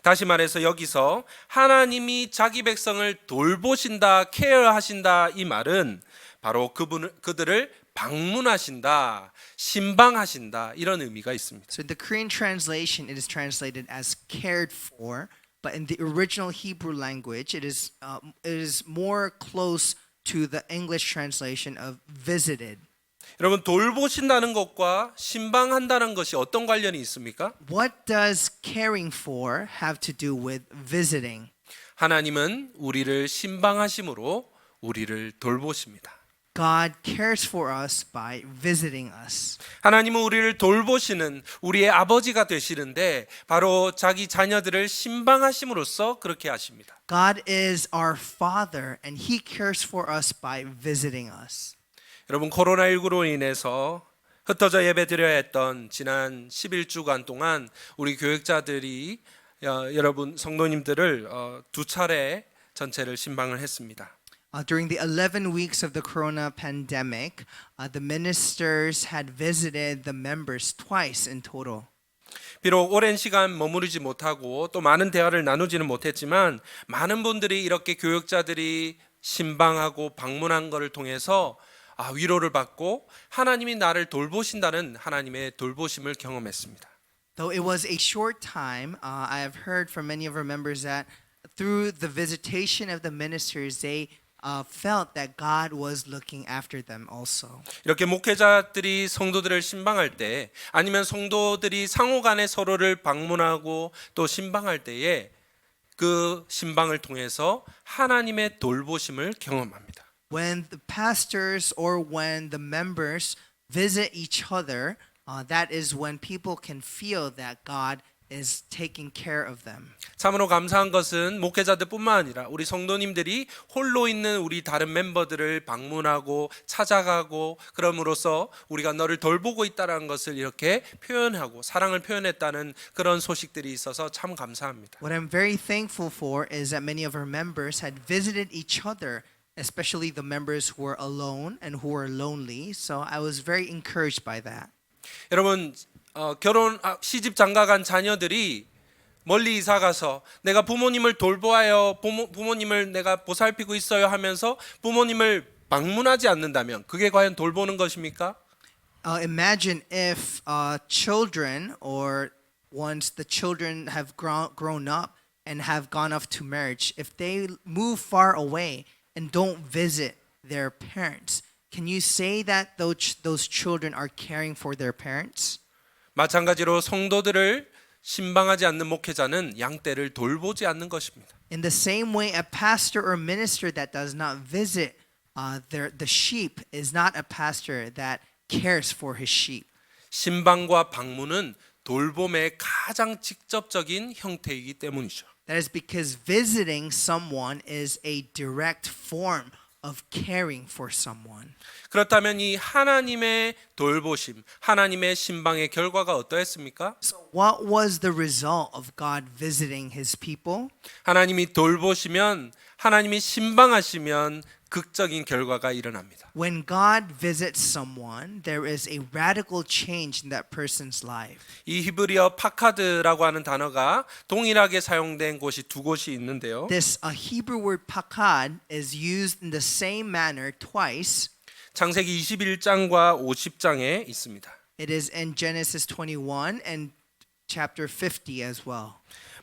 다시 말해서 여기서 하나님이 자기 백성을 돌보신다, 케어하신다 이 말은 바로 그들을 방문하신다, 신방하신다 이런 의미가 있습니다. So in the Korean translation, it is translated as cared for, but in the original Hebrew language, it is more close to the English translation of visited. 여러분, 돌보신다는 것과 신방한다는 것이 어떤 관련이 있습니까? What does caring for have to do with visiting? 하나님은 우리를 신방하심으로 우리를 돌보십니다. God cares for us by visiting us. 하나님은 우리를 돌보시는 우리의 아버지가 되시는데 바로 자기 자녀들을 신방하심으로써 그렇게 하십니다. God is our Father, and He cares for us by visiting us. 여러분, 코로나19로 인해서 흩어져 예배드려야 했던 지난 11주간 동안 우리 교육자들이 여러분 성도님들을 두 차례 전체를 신방을 했습니다. During the 11 weeks of the corona pandemic, the ministers had visited the members twice in total. 비록 오랜 시간 머무르지 못하고 또 많은 대화를 나누지는 못했지만 많은 분들이 이렇게 교육자들이 신방하고 방문한 것을 통해서 위로를 받고 하나님이 나를 돌보신다는 하나님의 돌보심을 경험했습니다. Though it was a short time, I have heard from many of our members that through the visitation of the ministers, they felt that God was looking after them also. 이렇게 목회자들이 성도들을 신방할 때 아니면 성도들이 상호간에 서로를 방문하고 또 신방할 때에 그 신방을 통해서 하나님의 돌보심을 경험합니다. When the pastors or when the members visit each other, that is when people can feel that God is taking care of them. 참으로 감사한 것은 목회자들뿐만 아니라 우리 성도님들이 홀로 있는 우리 다른 멤버들을 방문하고 찾아가고 그럼으로써 우리가 너를 돌보고 있다는 것을 이렇게 표현하고 사랑을 표현했다는 그런 소식들이 있어서 참 감사합니다. What I'm very thankful for is that many of our members had visited each other, especially the members who were alone and who were lonely. So I was very encouraged by that. 여러분 시집 장가간 자녀들이 멀리 이사 가서 내가 부모님을 돌보아요, 부모님을 내가 보살피고 있어요 하면서 부모님을 방문하지 않는다면 그게 과연 돌보는 것입니까? Imagine if children, or once the children have grown up and have gone off to marriage, if they move far away and don't visit their parents, can you say that those children are caring for their parents? 마찬가지로 성도들을 신방하지 않는 목회자는 양떼를 돌보지 않는 것입니다. In the same way, a pastor or minister that does not visit the sheep is not a pastor that cares for his sheep. 신방과 방문은 돌봄의 가장 직접적인 형태이기 때문이죠. That is because visiting someone is a direct form of caring for someone. 그렇다면 이 하나님의 돌보심, 하나님의 신방의 결과가 어떠했습니까? So what was the result of God visiting his people? 하나님이 돌보시면, 하나님이 신방하시면 극적인 결과가 일어납니다. When God visits someone, there is a radical change in that person's life. 이 히브리어 파카드라고 하는 단어가 동일하게 사용된 곳이 두 곳이 있는데요. This Hebrew word pakad is used in the same manner twice. 창세기 21장과 50장에 있습니다. It is in Genesis 21 and chapter 50 as well.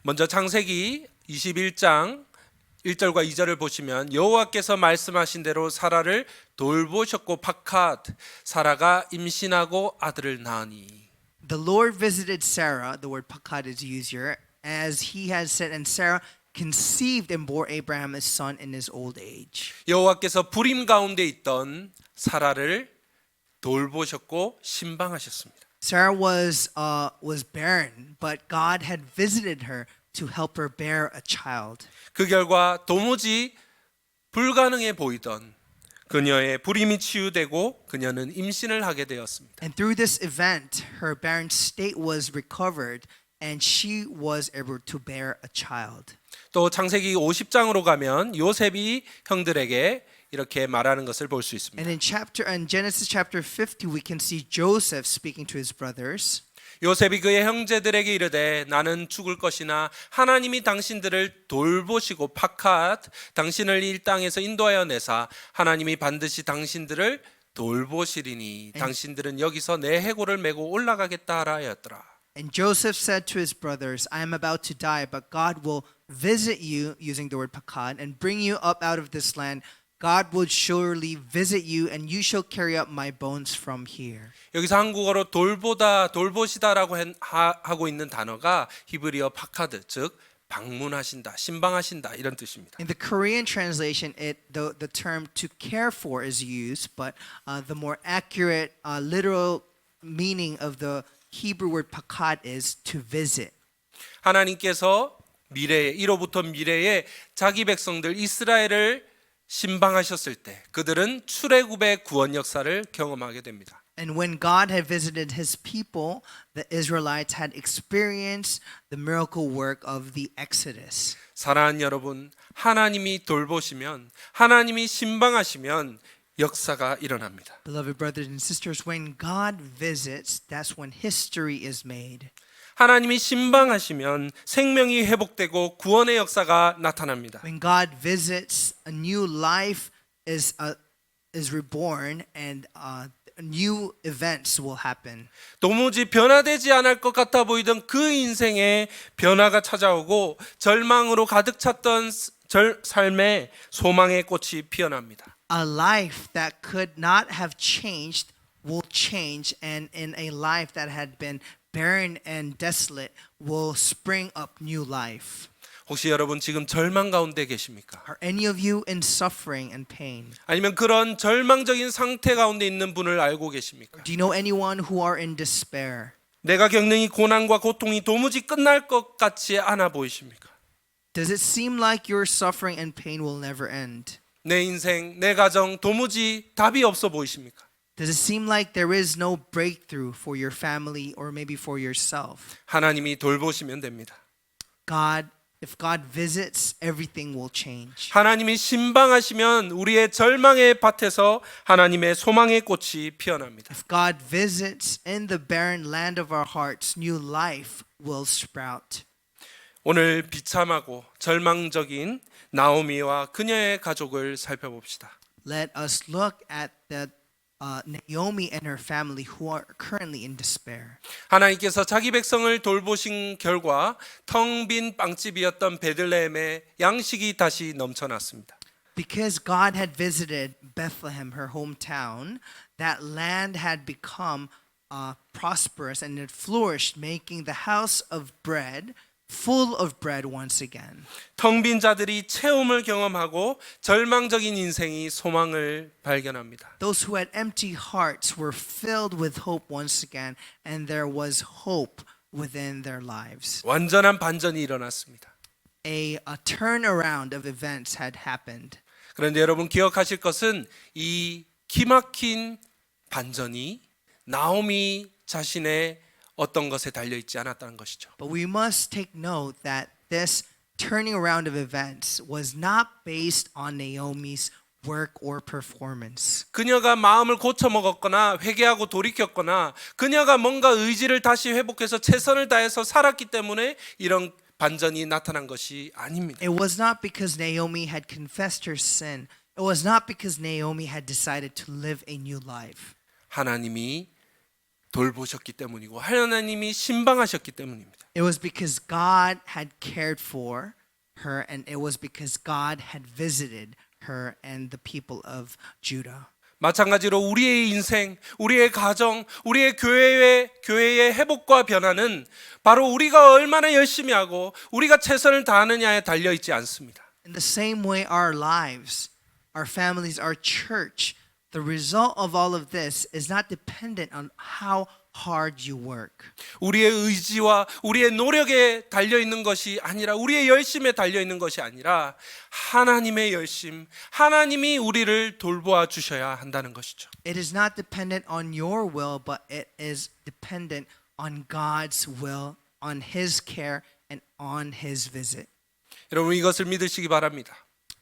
먼저 창세기 21장 1절과 2절을 보시면 여호와께서 말씀하신 대로 사라를 돌보셨고 파카드 사라가 임신하고 아들을 낳으니. The Lord visited Sarah, the word pakad is used here, as he has said, and Sarah conceived and bore Abraham a son in his old age. 여호와께서 불임 가운데 있던 사라를 돌보셨고 신방하셨습니다. Sarah was barren, but God had visited her to help her bear a child. 그 결과 도무지 불가능해 보이던 그녀의 불임이 치유되고 그녀는 임신을 하게 되었습니다. And through this event, her barren state was recovered and she was able to bear a child. 또 창세기 50장으로 가면 요셉이 형들에게 이렇게 말하는 것을 볼 수 있습니다. And in Genesis chapter 50, we can see Joseph speaking to his brothers. 요셉이 그의 형제들에게 이르되 나는 죽을 것이나 하나님이 당신들을 돌보시고 파캇 당신을 이 땅에서 인도하여 내사 하나님이 반드시 당신들을 돌보시리니 당신들은 여기서 내 해골을 메고 올라가겠다 하라 하였더라. And Joseph said to his brothers, I am about to die, but God will visit you, using the word pakad, and bring you up out of this land. God will surely visit you, and you shall carry up my bones from here. 여기서 한국어로 돌보다, 돌보시다라고 하고 있는 단어가 히브리어 파카드, 즉 방문하신다, 신방하신다 이런 뜻입니다. In the Korean translation, the term to care for is used, but the more accurate literal meaning of the Hebrew word pakad is to visit. 하나님께서 미래에 이로부터 미래에 자기 백성들 이스라엘을 신방하셨을 때 그들은 출애굽의 구원 역사를 경험하게 됩니다. And when God had visited his people, the Israelites had experienced the miracle work of the Exodus. 사랑하는 여러분, 하나님이 돌보시면 하나님이 신방하시면 역사가 일어납니다. Beloved brothers and sisters, when God visits, that's when history is made. 하나님이 신방하시면 생명이 회복되고 구원의 역사가 나타납니다. When God visits, a new life is reborn, and new events will happen. 도무지 변화되지 않을 것 같아 보이던 그 인생에 변화가 찾아오고 절망으로 가득 찼던 삶에 소망의 꽃이 피어납니다. A life that could not have changed will change, and in a life that had been barren and desolate will spring up new life. 혹시 여러분 지금 절망 가운데 계십니까? Are any of you in suffering and pain? 아니면 그런 절망적인 상태 가운데 있는 분을 알고 계십니까? Do you know anyone who are in despair? 내가 겪는 이 고난과 고통이 도무지 끝날 것 같지 않아 보이십니까? Does it seem like your suffering and pain will never end? 내 인생, 내 가정 도무지 답이 없어 보이십니까? Does it seem like there is no breakthrough for your family or maybe for yourself? 하나님이 돌보시면 됩니다. If God visits, everything will change. 하나님이 신방하시면 우리의 절망의 밭에서 하나님의 소망의 꽃이 피어납니다. If God visits in the barren land of our hearts, new life will sprout. 오늘 비참하고 절망적인 나오미와 그녀의 가족을 살펴봅시다. Let us look at the Naomi and her family who are currently in despair. 하나님께서 자기 백성을 돌보신 결과 텅 빈 빵집이었던 베들레헴에 양식이 다시 넘쳐났습니다. Because God had visited Bethlehem, her hometown, that land had become prosperous and it flourished, making the house of bread full of bread once again. 텅 빈 자들이 체험을 경험하고 절망적인 인생이 소망을 발견합니다. Those who had empty hearts were filled with hope once again, and there was hope within their lives. 완전한 반전이 일어났습니다. A turnaround of events had happened. 그런데 여러분 기억하실 것은 이 기막힌 반전이 나오미 자신의 어떤 것에 달려 있지 않았다는 것이죠. But we must take note that this turning around of events was not based on Naomi's work or performance. 그녀가 마음을 고쳐 먹었거나 회개하고 돌이켰거나 그녀가 뭔가 의지를 다시 회복해서 최선을 다해서 살았기 때문에 이런 반전이 나타난 것이 아닙니다. It was not because Naomi had confessed her sin. It was not because Naomi had decided to live a new life. 하나님이 돌보셨기 때문이고 하나님이 신방하셨기 때문입니다. It was because God had cared for her, and it was because God had visited her and the people of Judah. 마찬가지로 우리의 인생, 우리의 가정, 우리의 교회의 회복과 변화는 바로 우리가 얼마나 열심히 하고 우리가 최선을 다하느냐에 달려 있지 않습니다. In the same way, our lives, our families, our church, the result of all of this is not dependent on how hard you work. 우리의 의지와 우리의 노력에 달려 있는 것이 아니라 우리의 열심에 달려 있는 것이 아니라 하나님의 열심, 하나님이 우리를 돌보아 주셔야 한다는 것이죠. It is not dependent on your will, but it is dependent on God's will, on His care, and on His visit. 여러분 이것을 믿으시기 바랍니다.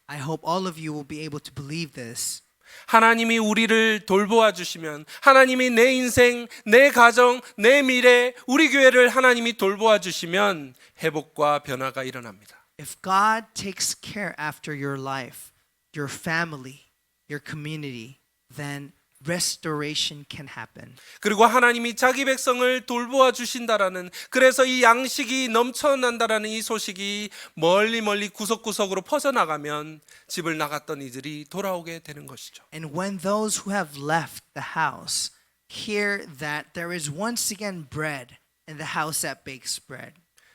I hope all of you will be able to believe this. 하나님이 우리를 돌보아 주시면 하나님이 내 인생, 내 가정, 내 미래, 우리 교회를 하나님이 돌보아 주시면 회복과 변화가 일어납니다. If God takes care after your life, your family, your community, then restoration can happen. 그리고 하나님이 자기 백성을 돌보아 주신다라는 그래서 이 양식이 넘쳐난다라는 이 소식이 멀리 구석구석으로 퍼져나가면 집을 나갔던 이들이 돌아오게 되는 것이죠. And when those who have left the house hear that there is once again bread in the house that bakes bread,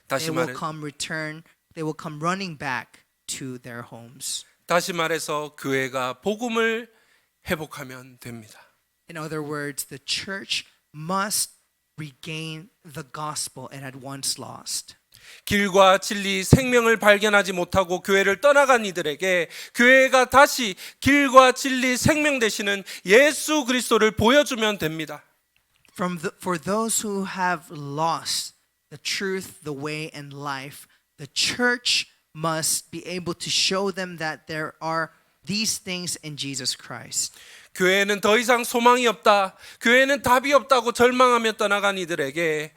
다시 they will 말해 come return they will come running back to their homes. 다시 말해서 교회가 복음을 회복하면 됩니다. In other words, the church must regain the gospel it had once lost. 길과 진리, 생명을 발견하지 못하고 교회를 떠나간 이들에게 교회가 다시 길과 진리, 생명 되시는 예수 그리스도를 보여주면 됩니다. For those who have lost the truth, the way, and life, the church must be able to show them that there are these things in Jesus Christ. 교회는 더 이상 소망이 없다, 교회는 답이 없다고 절망하며 떠나간 이들에게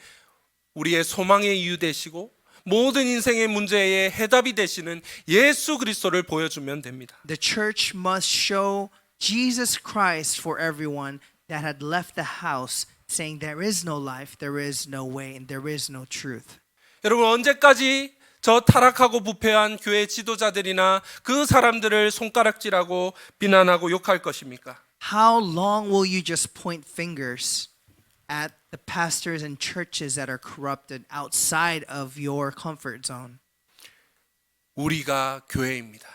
우리의 소망의 이유 되시고 모든 인생의 문제의 해답이 되시는 예수 그리스도를 보여주면 됩니다. The church must show Jesus Christ for everyone that had left the house, saying there is no life, there is no way, and there is no truth. 여러분, 언제까지 저 타락하고 부패한 교회 지도자들이나 그 사람들을 손가락질하고 비난하고 욕할 것입니까? How long will you just point fingers at the pastors and churches that are corrupted outside of your comfort zone? 우리가 교회입니다.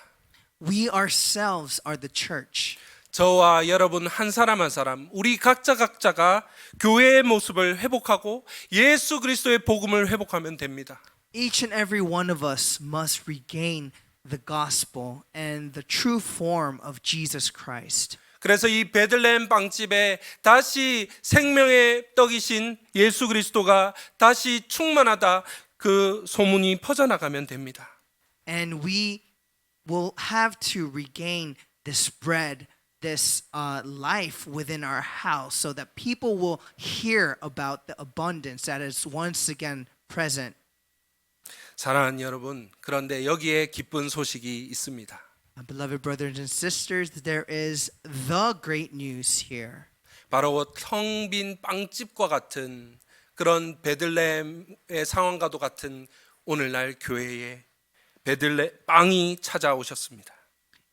We ourselves are the church. 저와 여러분 한 사람 한 사람, 우리 각자가 교회의 모습을 회복하고 예수 그리스도의 복음을 회복하면 됩니다. Each and every one of us must regain the gospel and the true form of Jesus Christ. 그래서 이 베들레헴 빵집에 다시 생명의 떡이신 예수 그리스도가 다시 충만하다, 그 소문이 퍼져나가면 됩니다. And we will have to regain this bread, this life within our house, so that people will hear about the abundance that is once again present. 사랑하는 여러분, 그런데 여기에 기쁜 소식이 있습니다. Beloved brothers and sisters, there is the great news here. 바로 텅 빈 빵집과 같은 그런 베들레헴의 상황과도 같은 오늘날 교회에 빵이 찾아오셨습니다.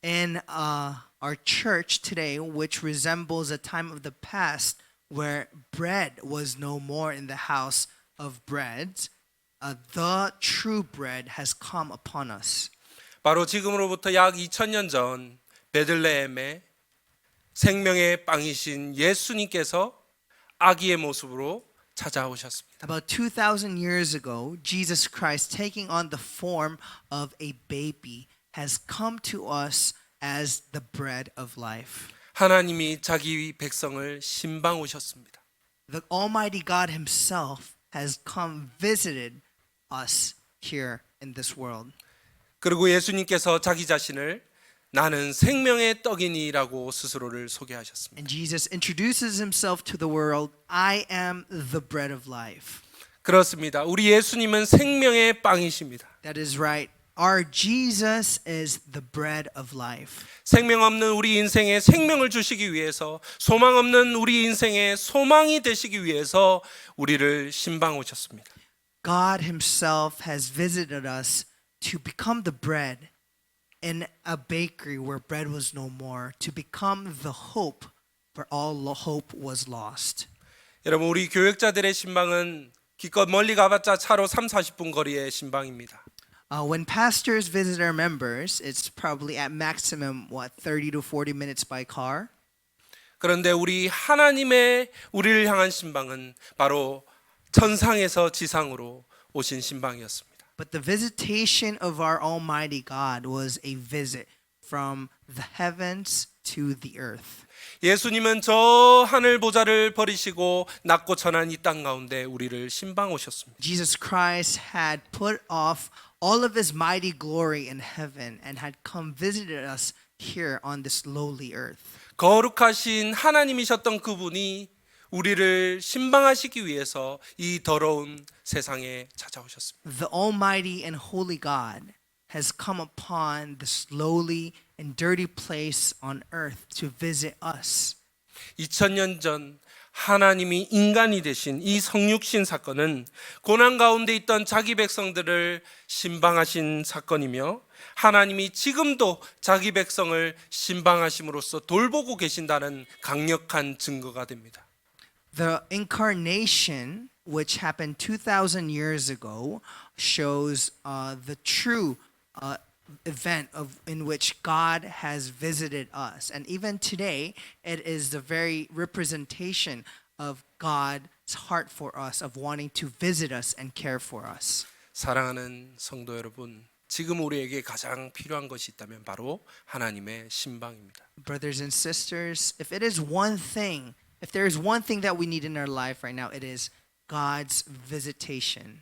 In our church today, which resembles a time of the past where bread was no more in the house of bread, the true bread has come upon us. 바로 지금으로부터 약 2000년 전 베들레헴에 생명의 빵이신 예수님께서 아기의 모습으로 찾아오셨습니다. About 2,000 years ago, Jesus Christ, taking on the form of a baby, has come to us as the bread of life. 하나님이 자기 백성을 신방 오셨습니다. The Almighty God Himself has come visited us here in this world. 그리고 예수님께서 자기 자신을 나는 생명의 떡이니라고 스스로를 소개하셨습니다. And Jesus introduces Himself to the world, I am the bread of life. 그렇습니다. 우리 예수님은 생명의 빵이십니다. That is right. Our Jesus is the bread of life. 생명 없는 우리 인생에 생명을 주시기 위해서, 소망 없는 우리 인생에 소망이 되시기 위해서 우리를 신방 오셨습니다. God Himself has visited us to become the bread in a bakery where bread was no more, to become the hope where all hope was lost. 여러분, 우리 교역자들의 신방은 기껏 멀리 가봤자 차로 3-40분 거리의 신방입니다. When pastors visit our members, it's probably at maximum 30 to 40 minutes by car. 그런데 우리 하나님의 우리를 향한 신방은 바로 천상에서 지상으로 오신 신방이었습니다. But the visitation of our Almighty God was a visit from the heavens to the earth. 예수님은 저 하늘 보좌를 버리시고 낮고 천한 이 땅 가운데 우리를 신방 오셨습니다. Jesus Christ had put off all of His mighty glory in heaven and had come visited us here on this lowly earth. 거룩하신 하나님이셨던 그분이 우리를 신방하시기 위해서 이 더러운 세상에 찾아오셨습니다. The Almighty and Holy God has come upon this lowly and dirty place on earth to visit us. 2000년 전 하나님이 인간이 되신 이 성육신 사건은 고난 가운데 있던 자기 백성들을 신방하신 사건이며, 하나님이 지금도 자기 백성을 신방하심으로써 돌보고 계신다는 강력한 증거가 됩니다. The incarnation which happened 2,000 years ago, shows the true event in which God has visited us. And even today, it is the very representation of God's heart for us, of wanting to visit us and care for us. 사랑하는 성도 여러분, 지금 우리에게 가장 필요한 것이 있다면 바로 하나님의 신방입니다. Brothers and sisters, if it is one thing, if there is one thing that we need in our life right now, it is God's visitation.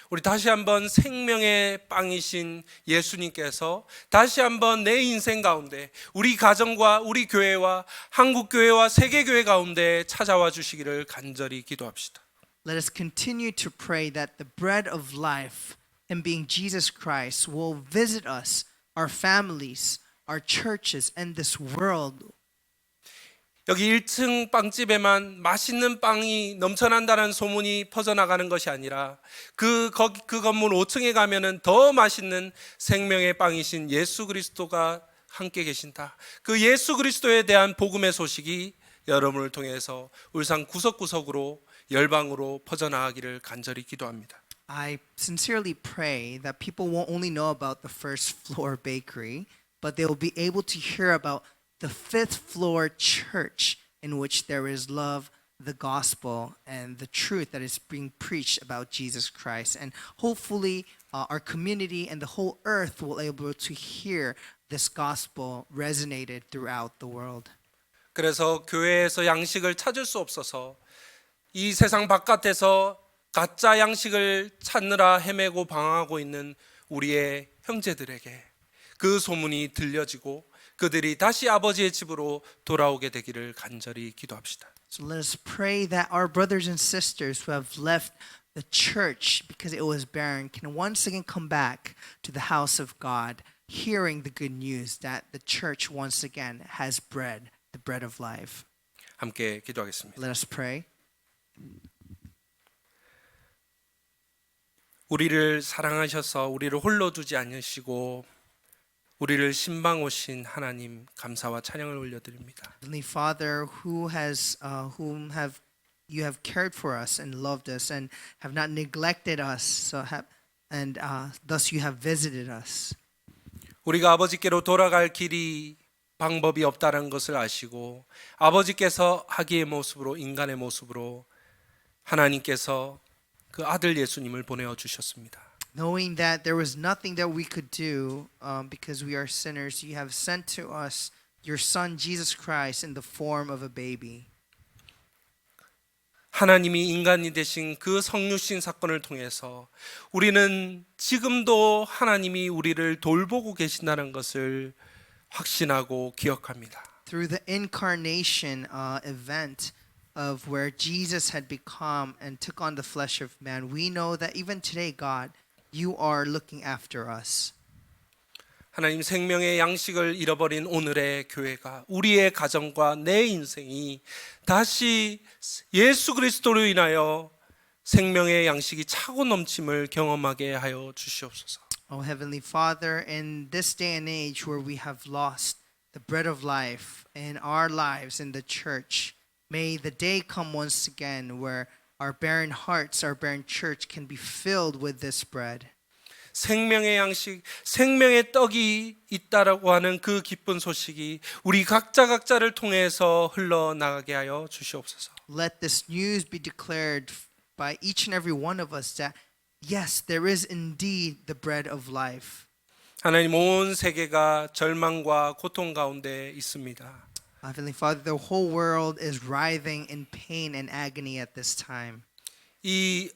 우리 다시 한번 생명의 빵이신 예수님께서 다시 한번 내 인생 가운데 우리 가정과 우리 교회와 한국 교회와 세계 교회 가운데 찾아와 주시기를 간절히 기도합시다. Let us continue to pray that the bread of life, Him being Jesus Christ, will visit us, our families, our churches, and this world. 여기 1층 빵집에만 맛있는 빵이 넘쳐난다는 소문이 퍼져나가는 것이 아니라 그 건물 5층에 가면은 더 맛있는 생명의 빵이신 예수 그리스도가 함께 계신다. 그 예수 그리스도에 대한 복음의 소식이 여러분을 통해서 울산 구석구석으로 열방으로 퍼져나가기를 간절히 기도합니다. I sincerely pray that people won't only know about the first floor bakery, but they will be able to hear about the fifth floor church in which there is love, the gospel, and the truth that is being preached about Jesus Christ. And hopefully our community and the whole earth will be able to hear this gospel resonated throughout the world. 그래서 교회에서 양식을 찾을 수 없어서 이 세상 바깥에서 가짜 양식을 찾느라 헤매고 방황하고 있는 우리의 형제들에게 그 소문이 들려지고 그들이 다시 아버지의 집으로 돌아오게 되기를 간절히 기도합시다. So let us pray that our brothers and sisters who have left the church because it was barren can once again come back to the house of God, hearing the good news that the church once again has bread, the bread of life. 함께 기도하겠습니다. Let us pray. 우리를 사랑하셔서 우리를 홀로 두지 않으시고 우리를 신방 오신 하나님 감사와 찬양을 올려드립니다. Heavenly Father, whom have you have cared for us and loved us and have not neglected us, thus you have visited us. 우리가 아버지께로 돌아갈 길이 방법이 없다는 것을 아시고 아버지께서 하기의 모습으로 인간의 모습으로 하나님께서 그 아들 예수님을 보내어 주셨습니다. Knowing that there was nothing that we could do because we are sinners, you have sent to us your Son Jesus Christ in the form of a baby. 하나님이 인간이 되신 그 성육신 사건을 통해서 우리는 지금도 하나님이 우리를 돌보고 계신다는 것을 확신하고 기억합니다. Through the incarnation event of where Jesus had become and took on the flesh of man, we know that even today, God, you are looking after us. 하나님 생명의 양식을 잃어버린 오늘의 교회가 우리의 가정과 내 인생이 다시 예수 그리스도로 인하여 생명의 양식이 차고 넘침을 경험하게 하여 주시옵소서. Oh Heavenly Father, in this day and age where we have lost the bread of life in our lives in the church, may the day come once again where our barren hearts, our barren church can be filled with this bread. 생명의 양식, 생명의 떡이 있다라고 하는 그 기쁜 소식이 우리 각자를 통해서 흘러나가게 하여 주시옵소서. Let this news be declared by each and every one of us that yes, there is indeed the bread of life. 하나님 온 세계가 절망과 고통 가운데 있습니다. Heavenly Father, the whole world is writhing in pain and agony at this time. 이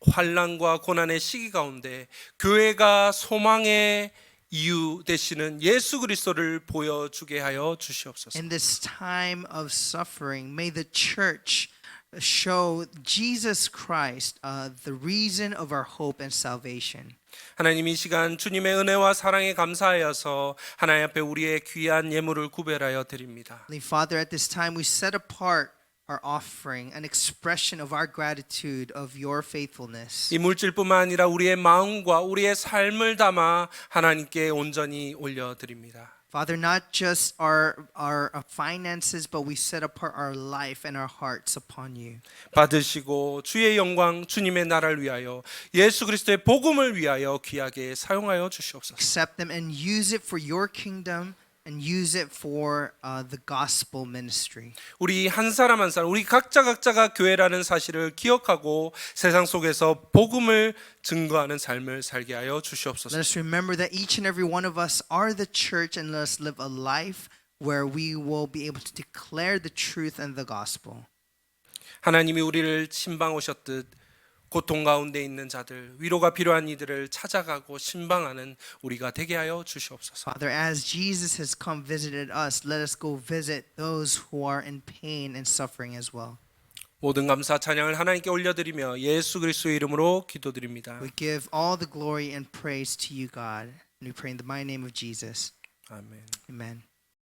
환난과 고난의 시기 가운데 교회가 소망의 이유 되시는 예수 그리스도를 보여주게 하여 주시옵소서. In this time of suffering, may the church show Jesus Christ the reason of our hope and salvation. 하나님 이 시간 주님의 은혜와 사랑에 감사하여서 하나님 앞에 우리의 귀한 예물을 구별하여 드립니다. Heavenly Father, at this time we set apart our offering, an expression of our gratitude of your faithfulness. 이 물질뿐만 아니라 우리의 마음과 우리의 삶을 담아 하나님께 온전히 올려드립니다. Father, not just our finances, but we set apart our life and our hearts upon you. 받으시고 주의 영광 주님의 나라를 위하여 예수 그리스도의 복음을 위하여 귀하게 사용하여 주시옵소서. Accept them and use it for your kingdom and use it for the gospel ministry. 우리 한 사람 한 사람 우리 각자가 교회라는 사실을 기억하고 세상 속에서 복음을 증거하는 삶을 살게 하여 주시옵소서. Let us remember that each and every one of us are the church, and let us live a life where we will be able to declare the truth and the gospel. 하나님이 우리를 신방 오셨듯 고통 가운데 있는 자들, 위로가 필요한 이들을 찾아가고 신방하는 우리가 되게 하여 주시옵소서. Father, as Jesus has come visited us, let us go visit those who are in pain and suffering as well. 모든 감사 찬양을 하나님께 올려드리며 예수 그리스도의 이름으로 기도드립니다. We give all the glory and praise to you, God. And we pray in the mighty name of Jesus. 아멘. Amen.